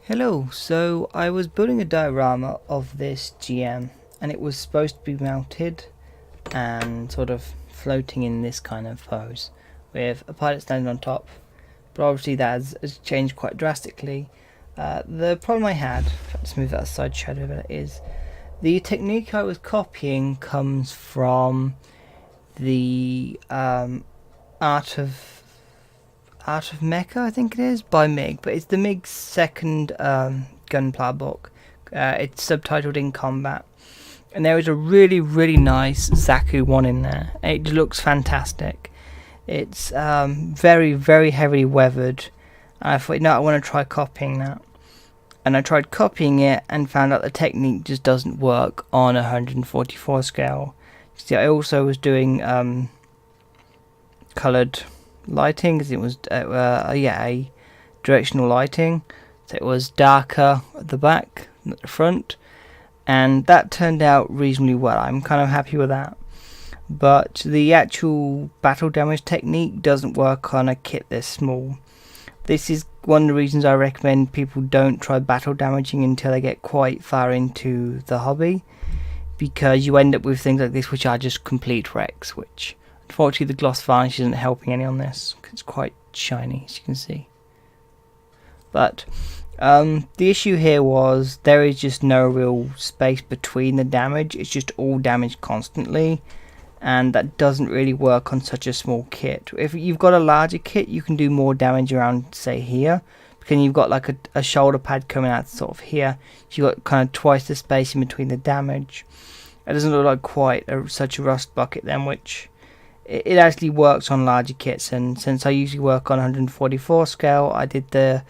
Hello, so I was building a diorama of this GM and it was supposed to be mounted and sort of floating in this kind of pose with a pilot standing on top, but obviously that has changed quite drastically. The problem I had, let's move that aside, shadow of it, is the technique I was copying comes from the Art of Mecha, I think it is, by Mig, but it's the Mig's second Gunpla book. It's subtitled In Combat, and there is a really nice Zaku one in there. It looks fantastic. It's very heavily weathered. I thought, no, I want to try copying that, and I tried copying it and found out the technique just doesn't work on a 144 scale. See, I also was doing coloured lighting, because it was a directional lighting, so it was darker at the back than at the front, and that turned out reasonably well. I'm kind of happy with that, but the actual battle damage technique doesn't work on a kit this small. This is one of the reasons I recommend people don't try battle damaging until they get quite far into the hobby, because you end up with things like this which are just complete wrecks, which unfortunately the gloss varnish isn't helping any on this, because it's quite shiny, as you can see. But the issue here was there is just no real space between the damage. It's just all damage constantly, and that doesn't really work on such a small kit. If you've got a larger kit, you can do more damage around, say, here, because you've got like a shoulder pad coming out sort of here, so you've got kind of twice the space in between the damage. It doesn't look like quite such a rust bucket then, which it actually works on larger kits, and since I usually work on 144 scale, I did the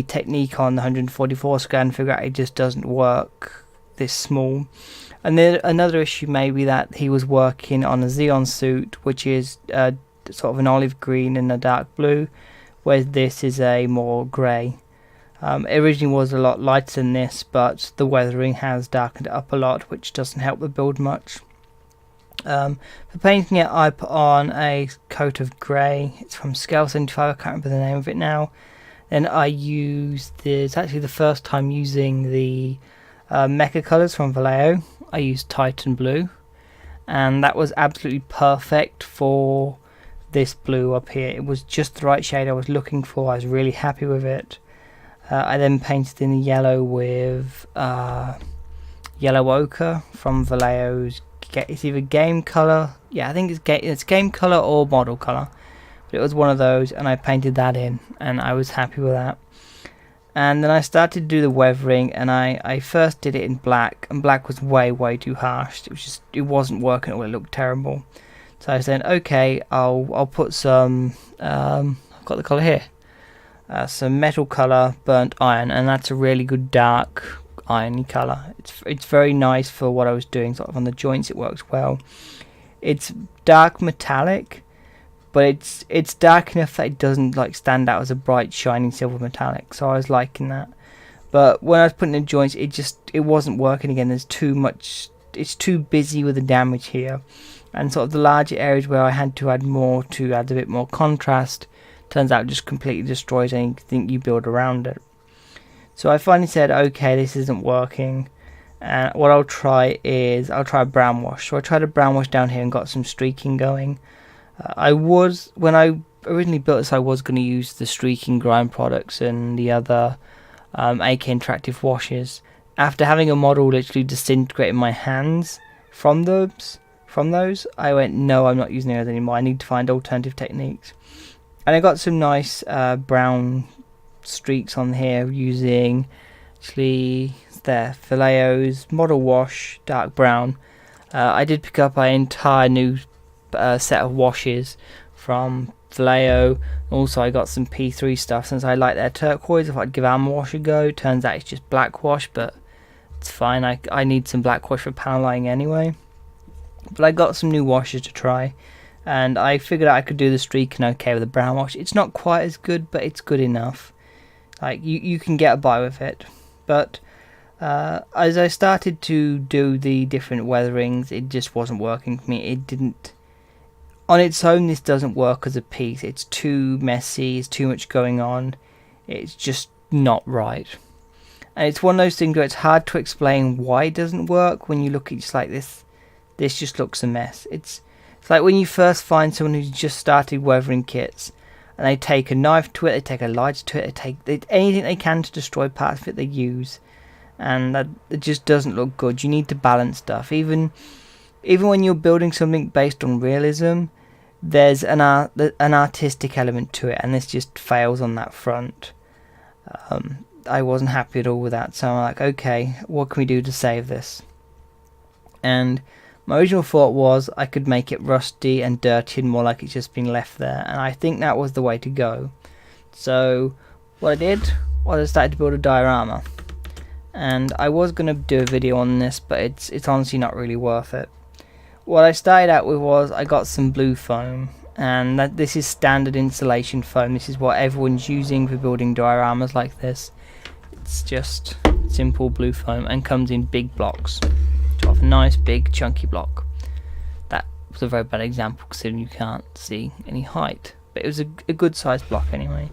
technique on the 144 scale and figure out it just doesn't work this small. And then another issue may be that he was working on a Xeon suit, which is sort of an olive green and a dark blue, whereas this is a more grey. It originally was a lot lighter than this, but the weathering has darkened it up a lot, which doesn't help the build much. For painting it, I put on a coat of grey. It's from Scale 75, I can't remember the name of it now. Then I used it's actually the first time using the Mecha colours from Vallejo. I used Titan Blue, and that was absolutely perfect for this blue up here. It was just the right shade I was looking for. I was really happy with it. I then painted in the yellow with Yellow Ochre from Vallejo's. It's either game color, yeah, I think it's game color or model color, but it was one of those, and I painted that in, and I was happy with that. And then I started to do the weathering, and I first did it in black, and black was way too harsh. It wasn't working at all. It looked terrible. So I said, okay, I'll put some I've got the color here, some metal color, burnt iron, and that's a really good dark irony color. It's very nice for what I was doing. Sort of on the joints, it works well. It's dark metallic, but it's dark enough that it doesn't like stand out as a bright shining silver metallic, so I was liking that. But when I was putting in joints, it wasn't working again. There's too much, it's too busy with the damage here, and sort of the larger areas where I had to add more to add a bit more contrast, turns out it just completely destroys anything you build around it. So I finally said, okay, this isn't working, and what I'll try a brown wash. So I tried a brown wash down here and got some streaking going. When I originally built this, I was going to use the streaking grime products and the other AK interactive washes. After having a model literally disintegrate in my hands from those, I went, no, I'm not using those anymore. I need to find alternative techniques. And I got some nice brown streaks on here using actually Vallejo's model wash dark brown. I did pick up an entire new set of washes from Vallejo. Also I got some P3 stuff, since I like their turquoise. If I'd give Armor Wash a go, turns out it's just black wash, but it's fine. I need some black wash for panel lighting anyway. But I got some new washes to try, and I figured out I could do the streaking okay with the brown wash. It's not quite as good, but it's good enough. Like you can get by with it. But as I started to do the different weatherings, it just wasn't working for me. on its own this doesn't work as a piece. It's too messy, it's too much going on, it's just not right. And it's one of those things where it's hard to explain why it doesn't work when you look at it just like this. This just looks a mess. It's like when you first find someone who's just started weathering kits, and they take a knife to it, they take a lighter to it, they take anything they can to destroy parts of it they use, and it just doesn't look good. You need to balance stuff. Even when you're building something based on realism, there's an artistic element to it, and this just fails on that front. I wasn't happy at all with that, so I'm like, okay, what can we do to save this? And my original thought was I could make it rusty and dirty and more like it's just been left there, and I think that was the way to go. So what I did was I started to build a diorama, and I was going to do a video on this, but it's honestly not really worth it. What I started out with was I got some blue foam, and this is standard insulation foam. This is what everyone's using for building dioramas like this. It's just simple blue foam and comes in big blocks. So I have a nice big chunky block. That was a very bad example considering you can't see any height, but it was a good sized block anyway.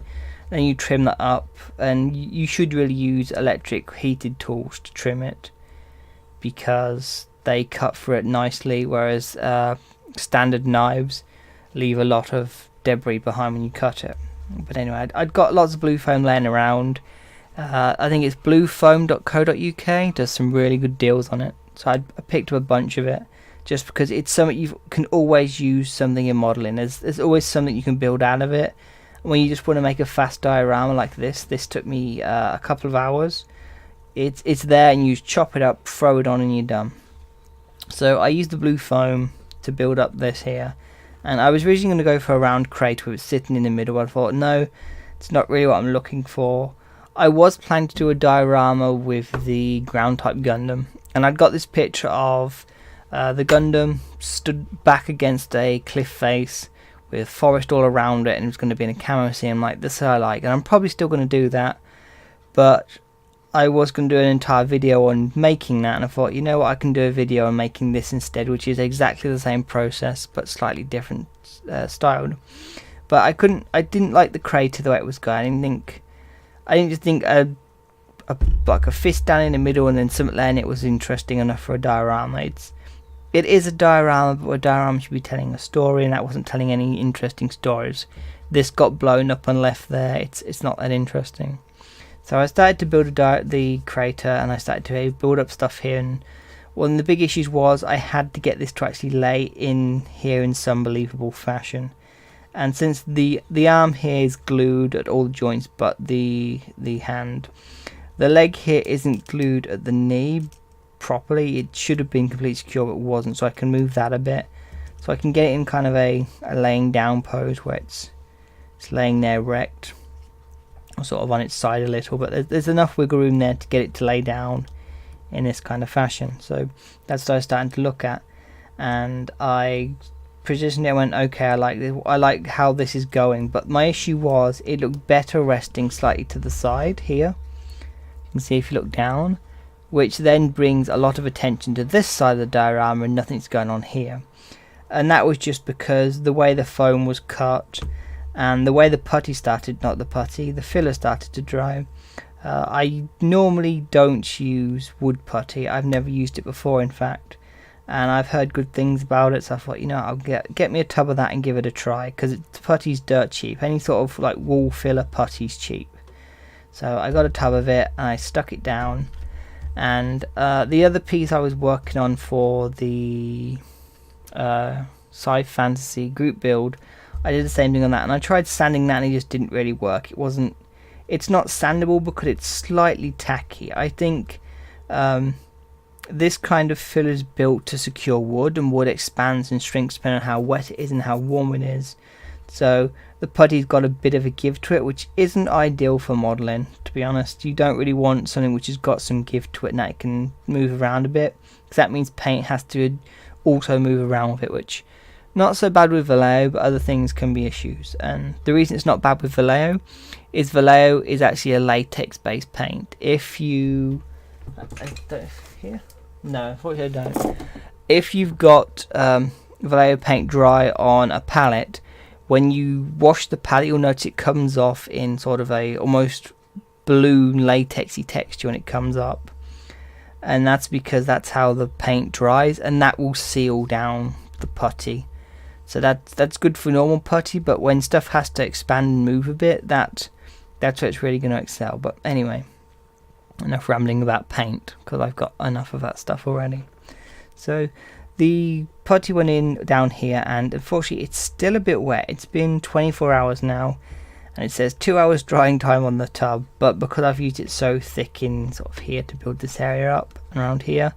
Then you trim that up, and you should really use electric heated tools to trim it because they cut through it nicely, whereas standard knives leave a lot of debris behind when you cut it. But anyway, I'd got lots of blue foam laying around. I think it's bluefoam.co.uk, does some really good deals on it. So I picked up a bunch of it just because it's something you can always use something in modelling. There's always something you can build out of it. When you just want to make a fast diorama like this took me a couple of hours. It's there, and you just chop it up, throw it on, and you're done. So I used the blue foam to build up this here, and I was originally going to go for a round crate with it sitting in the middle. I thought, no, it's not really what I'm looking for. I was planning to do a diorama with the ground type Gundam, and I'd got this picture of the Gundam stood back against a cliff face with forest all around it, and it was going to be in a camo scene. I'm like, this I like, and I'm probably still going to do that, but I was going to do an entire video on making that, and I thought, you know what, I can do a video on making this instead, which is exactly the same process but slightly different styled. But I didn't like the crater the way it was going. I didn't just think like a fist down in the middle and then something laying it was interesting enough for a diorama. It is a diorama, but a diorama should be telling a story, and that wasn't telling any interesting stories. This got blown up and left there. It's not that interesting. So I started to build the crater, and I started to build up stuff here. And one of the big issues was I had to get this to actually lay in here in some believable fashion. And since the arm here is glued at all the joints but the hand, the leg here isn't glued at the knee properly. It should have been completely secure, but it wasn't, so I can move that a bit. So I can get it in kind of a laying down pose where it's laying there erect, or sort of on its side a little, but there's enough wiggle room there to get it to lay down in this kind of fashion. So that's what I was starting to look at, and I positioned it and went, okay, I like this. I like how this is going, but my issue was it looked better resting slightly to the side here. You can see if you look down, which then brings a lot of attention to this side of the diorama and nothing's going on here. And that was just because the way the foam was cut and the way the putty started, not the putty, the filler started to dry. I normally don't use wood putty. I've never used it before, in fact, and I've heard good things about it, so I thought, you know, I'll get me a tub of that and give it a try, because putty's dirt cheap. Any sort of like wool filler putty's cheap. So I got a tub of it and I stuck it down, and the other piece I was working on for the sci fantasy group build, I did the same thing on that, and I tried sanding that and it just didn't really work. It's not sandable because it's slightly tacky. I think this kind of filler is built to secure wood, and wood expands and shrinks depending on how wet it is and how warm it is. So the putty's got a bit of a give to it, which isn't ideal for modelling, to be honest. You don't really want something which has got some give to it and that it can move around a bit, because that means paint has to also move around with it, which not so bad with Vallejo, but other things can be issues. And the reason it's not bad with Vallejo is actually a latex based paint. If you here? No, unfortunately I don't. If you've got Vallejo paint dry on a palette, when you wash the palette, you'll notice it comes off in sort of a almost blue latexy texture when it comes up, and that's because that's how the paint dries, and that will seal down the putty. So that's good for normal putty, but when stuff has to expand and move a bit, that's where it's really going to excel. But anyway, enough rambling about paint, because I've got enough of that stuff already. So the putty went in down here, and unfortunately it's still a bit wet. It's been 24 hours now, and it says 2 hours drying time on the tub, but because I've used it so thick in sort of here to build this area up around here,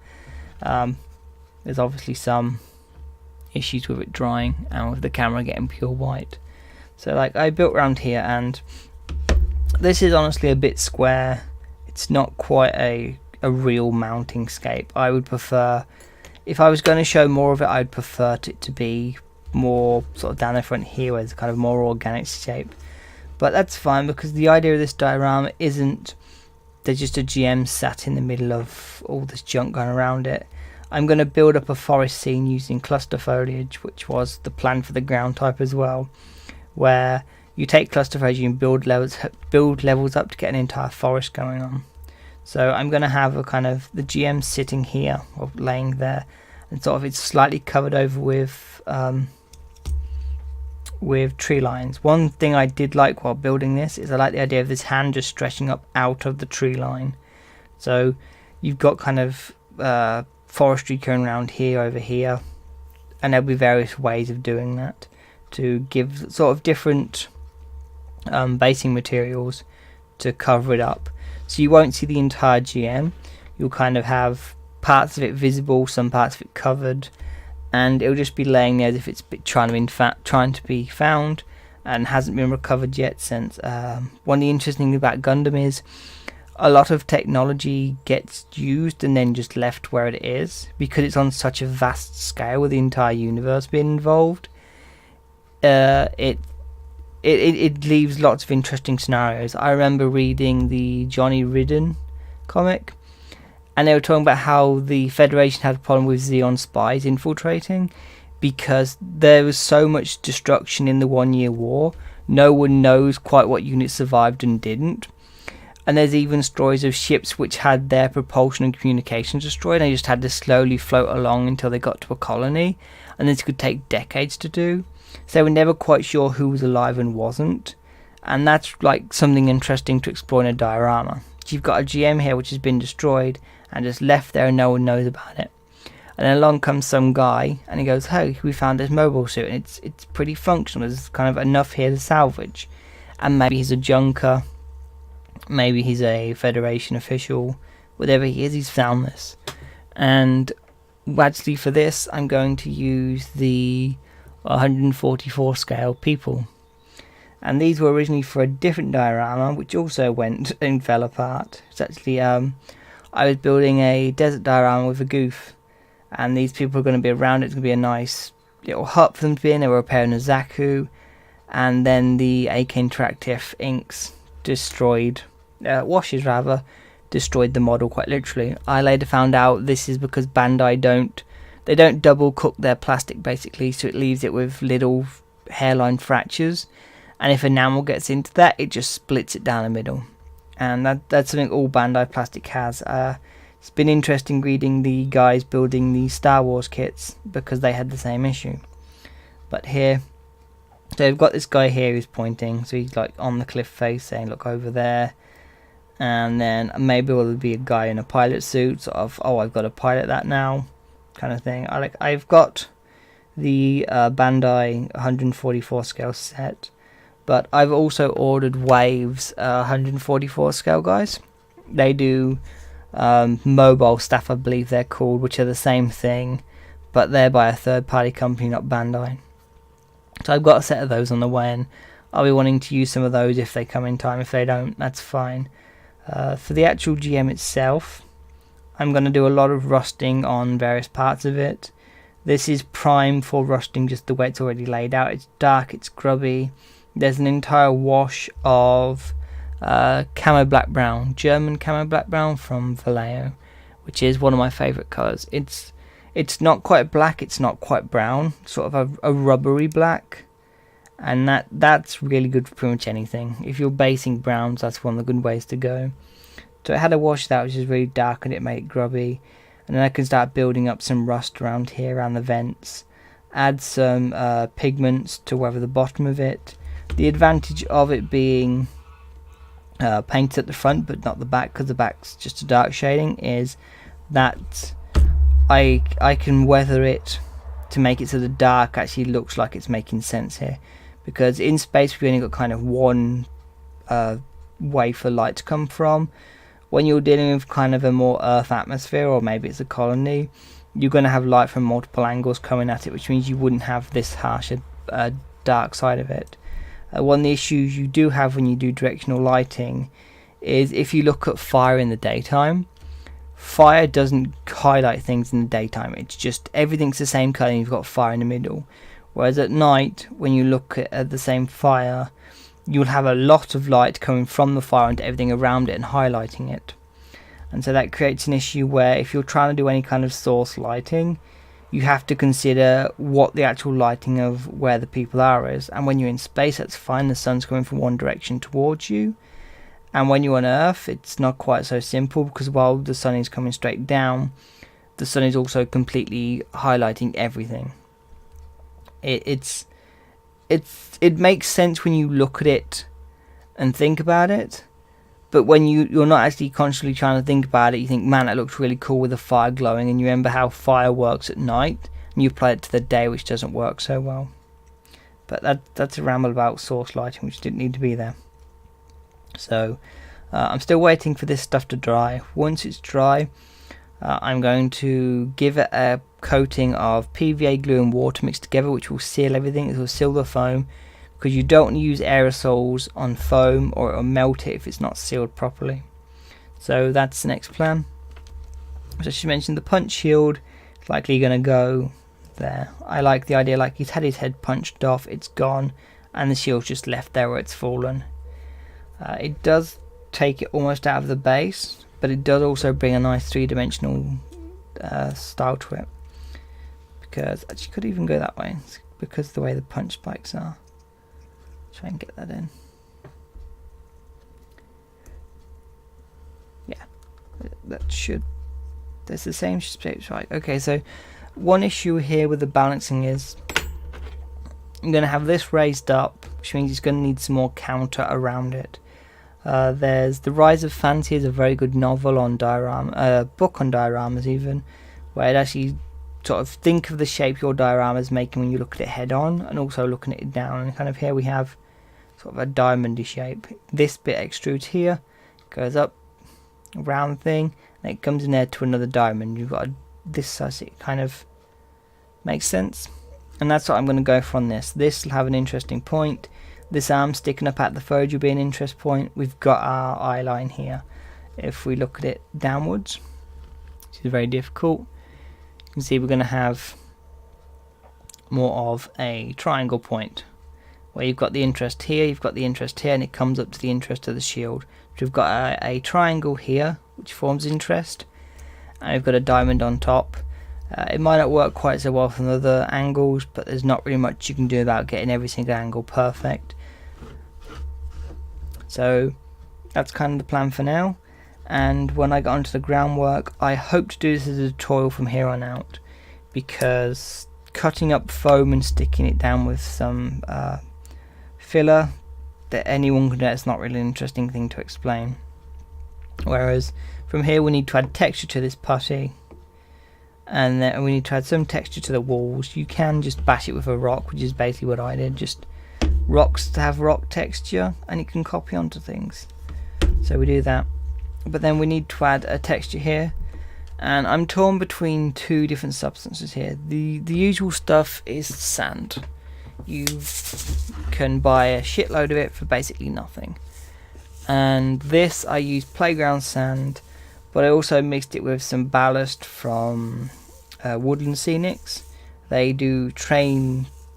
there's obviously some issues with it drying and with the camera getting pure white. So like I built around here, and this is honestly a bit square. It's not quite a real mounting scape. I would prefer, if I was going to show more of it, I'd prefer it to be more sort of down the front here, where it's kind of more organic shape. But that's fine, because the idea of this diorama isn't there's just a GM sat in the middle of all this junk going around it. I'm going to build up a forest scene using cluster foliage, which was the plan for the ground type as well, where you take cluster foliage and build levels up to get an entire forest going on. So I'm going to have a kind of the GM sitting here, or laying there, and sort of it's slightly covered over with tree lines. One thing I did like while building this is I like the idea of this hand just stretching up out of the tree line. So you've got kind of forestry going around here, over here, and there'll be various ways of doing that to give sort of different basing materials to cover it up. So you won't see the entire GM. You'll kind of have parts of it visible, some parts of it covered, and it'll just be laying there as if it's trying to be found and hasn't been recovered yet. Since one of the interesting things about Gundam is a lot of technology gets used and then just left where it is, because it's on such a vast scale with the entire universe being involved. It leaves lots of interesting scenarios. I remember reading the Johnny Ridden comic, and they were talking about how the Federation had a problem with Xeon spies infiltrating, because there was so much destruction in the 1 year war. No one knows quite what units survived and didn't. And there's even stories of ships which had their propulsion and communications destroyed, and they just had to slowly float along until they got to a colony, and this could take decades to do. So they were never quite sure who was alive and wasn't, and that's like something interesting to explore in a diorama. So you've got a GM here which has been destroyed and just left there and no one knows about it. And then along comes some guy and he goes, "Hey, we found this mobile suit and it's pretty functional. There's kind of enough here to salvage." And maybe he's a junker, maybe he's a Federation official, whatever he is, he's found this. And actually for this I'm going to use the 144 scale people, and these were originally for a different diorama which also went and fell apart. It's actually I was building a desert diorama with a goof, and these people are going to be around. It's going to be a nice little hut for them to be in. They were repairing a Zaku, and then the AK Interactive inks destroyed destroyed the model quite literally. I later found out this is because Bandai don't double cook their plastic basically, so it leaves it with little hairline fractures, and if enamel gets into that, it just splits it down the middle. And that's something all Bandai plastic has. It's been interesting reading the guys building the Star Wars kits, because they had the same issue. But here, so they've got this guy here who's pointing, so he's like on the cliff face saying look over there, and then maybe there'll be a guy in a pilot suit, sort of, oh, I've got to pilot that now, kind of thing. I've got the Bandai 144 scale set, but I've also ordered Waves 144 scale guys. They do mobile staff, I believe they're called, which are the same thing, but they're by a third party company, not Bandai. So I've got a set of those on the way, and I'll be wanting to use some of those if they come in time. If they don't, that's fine. For the actual GM itself, I'm going to do a lot of rusting on various parts of it. This is prime for rusting just the way it's already laid out. It's dark, it's grubby. There's an entire wash of camo black German camo black brown from Vallejo, which is one of my favourite colours. It's It's not quite black, it's not quite brown, sort of a rubbery black. And that's really good for pretty much anything. If you're basing browns, that's one of the good ways to go. So it had a wash that was just really dark and it made it grubby. And then I can start building up some rust around here, around the vents. Add some pigments to wherever the bottom of it. The advantage of it being painted at the front but not the back, because the back's just a dark shading, is that I can weather it to make it so the dark actually looks like it's making sense here. Because in space we've only got kind of one way for light to come from. When you're dealing with kind of a more Earth atmosphere, or maybe it's a colony, you're going to have light from multiple angles coming at it, which means you wouldn't have this harsh dark side of it. One of the issues you do have when you do directional lighting is if you look at fire in the daytime, fire doesn't highlight things in the daytime. It's just everything's the same color and you've got fire in the middle. Whereas at night, when you look at the same fire, you'll have a lot of light coming from the fire into everything around it and highlighting it. And so that creates an issue where if you're trying to do any kind of source lighting, you have to consider what the actual lighting of where the people are is. And when you're in space, that's fine, the sun's coming from one direction towards you. And when you're on Earth, it's not quite so simple, because while the sun is coming straight down, the sun is also completely highlighting everything. It makes sense when you look at it and think about it, but when you're not actually consciously trying to think about it, you think, man, that looks really cool with the fire glowing, and you remember how fire works at night, and you apply it to the day, which doesn't work so well. But that's a ramble about source lighting, which didn't need to be there. So I'm still waiting for this stuff to dry. Once it's dry, I'm going to give it a coating of PVA glue and water mixed together, which will seal everything. It will seal the foam, because you don't use aerosols on foam or it'll melt it if it's not sealed properly. So that's the next plan. As I just mentioned, the punch shield is likely going to go there. I like the idea, like he's had his head punched off, it's gone, and the shield's just left there where it's fallen. It does take it almost out of the base, but it does also bring a nice three-dimensional style to it. Because actually could even go that way, it's because of the way the punch spikes are. Try and get that in. Yeah, that should. There's the same shapes, right? Okay, so one issue here with the balancing is I'm going to have this raised up, which means it's going to need some more counter around it. There's The Rise of Fancy is a very good novel on diorama, book on dioramas even, where it actually sort of think of the shape your diorama is making when you look at it head on, and also looking at it down. And kind of here we have sort of a diamondy shape. This bit extrudes here, goes up, a round thing, and it comes in there to another diamond. You've got this size, it kind of makes sense. And that's what I'm going to go for on this. This will have an interesting point. This arm sticking up at the forge will be an interest point. We've got our eye line here. If we look at it downwards, which is very difficult, you can see we're going to have more of a triangle point, where you've got the interest here, you've got the interest here, and it comes up to the interest of the shield. So we've got a triangle here, which forms interest, and we've got a diamond on top. It might not work quite so well from other angles, but there's not really much you can do about getting every single angle perfect. So that's kind of the plan for now. And when I get onto the groundwork, I hope to do this as a tutorial from here on out, because cutting up foam and sticking it down with some filler that anyone can do, it's not really an interesting thing to explain. Whereas from here we need to add texture to this putty, and then we need to add some texture to the walls. You can just bash it with a rock, which is basically what I did, just rocks to have rock texture, and it can copy onto things. So we do that. But then we need to add a texture here, and I'm torn between two different substances here. The usual stuff is sand. You can buy a shitload of it for basically nothing. And this, I used playground sand, but I also mixed it with some ballast from Woodland Scenics. They do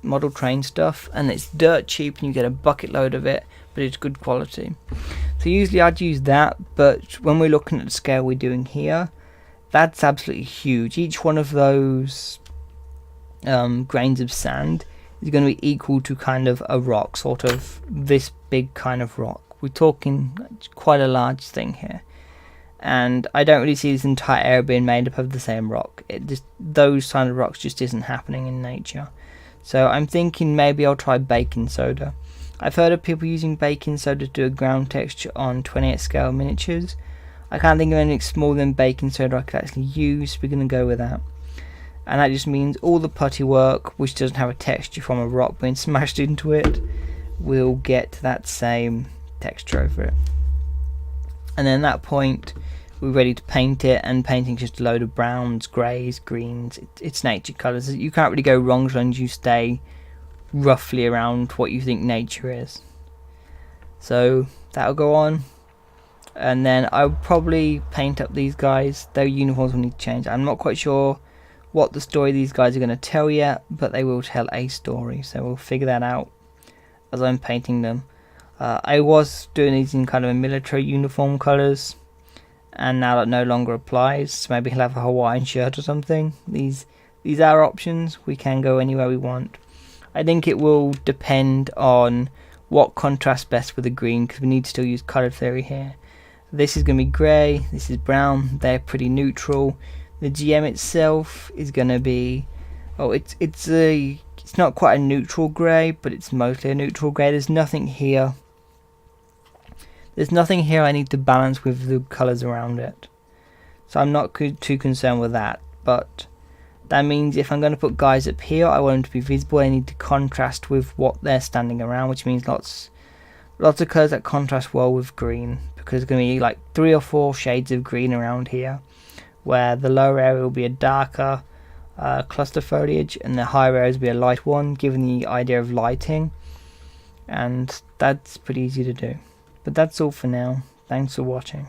model train stuff, and it's dirt cheap and you get a bucket load of it, but it's good quality. So usually I'd use that, but when we're looking at the scale we're doing here, That's absolutely huge. Each one of those grains of sand is going to be equal to kind of a rock, sort of this big kind of rock. We're talking quite a large thing here, and I don't really see this entire area being made up of the same rock. It just, those kind of rocks just isn't happening in nature. So I'm thinking maybe I'll try baking soda. I've heard of people using baking soda to do a ground texture on 28 scale miniatures. I can't think of anything smaller than baking soda I could actually use. We're going to go with that. And that just means all the putty work, which doesn't have a texture from a rock being smashed into it, will get that same texture over it. And then at that point, we're ready to paint it, and painting just a load of browns, greys, greens. It's nature colours. You can't really go wrong as long as you stay roughly around what you think nature is. So that'll go on. And then I'll probably paint up these guys. Their uniforms will need to change. I'm not quite sure what the story these guys are going to tell yet, but they will tell a story, so we'll figure that out as I'm painting them. I was doing these in kind of a military uniform colours, and now that no longer applies, so maybe he'll have a Hawaiian shirt or something. These are options. We can go anywhere we want. I think it will depend on what contrasts best with the green, because we need to still use colour theory here. This is going to be grey, this is brown, they're pretty neutral. The GM itself is going to be, it's not quite a neutral grey, but it's mostly a neutral grey. There's nothing here I need to balance with the colours around it, so I'm not too concerned with that. But that means if I'm going to put guys up here, I want them to be visible. I need to contrast with what they're standing around, which means lots of colours that contrast well with green, because there's going to be like 3 or 4 shades of green around here, where the lower area will be a darker cluster foliage and the higher areas will be a light one, given the idea of lighting, and that's pretty easy to do. But that's all for now. Thanks for watching.